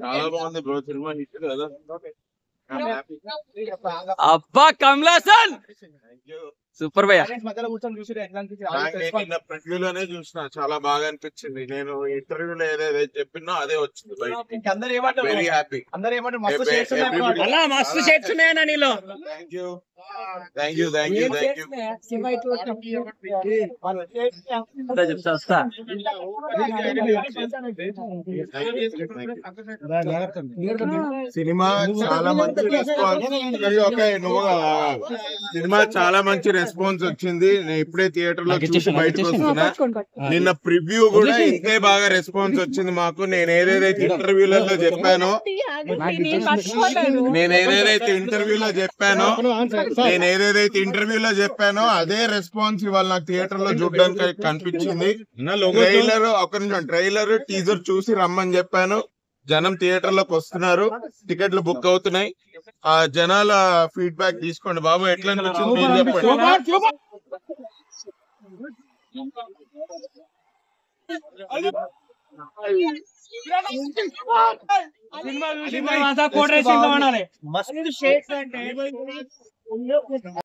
చాలా బాగుంది bro cinema hit కదా. అబ్బా కమలాసన్ సూపర్ భయ్యా. ప్రివ్యూలోనే చూసిన చాలా బాగా అనిపించింది. నేను ఇంటర్వ్యూలో ఏదైతే చెప్పినా అదే వచ్చింది. Very happy. అలా మస్తు షేడ్స్ ఉన్నాయన్నా నీలో. Thank you. చెప్తా. సినిమా చాలా మంచి రెస్పాన్స్. సినిమా చాలా మంచి రెస్పాన్స్ వచ్చింది. నేను ఇప్పుడే థియేటర్ లో చూసి బయటకు వస్తున్నా. నిన్న ప్రివ్యూ కూడా ఇంతే బాగా రెస్పాన్స్ వచ్చింది మాకు. నేను ఏదైతే ఇంటర్వ్యూలలో చెప్పానో అదే రెస్పాన్స్ ఇవాళ నాకు థియేటర్ లో చూడడానికి కనిపించింది. ట్రైలర్ టీజర్ చూసి రమ్మని చెప్పాను. జనం థియేటర్ లోకి వస్తున్నారు, టికెట్లు బుక్ అవుతున్నాయి. ఆ జనాల ఫీడ్బ్యాక్ తీసుకోండి బాబు. ఎట్లా అనిపించింది సినిమా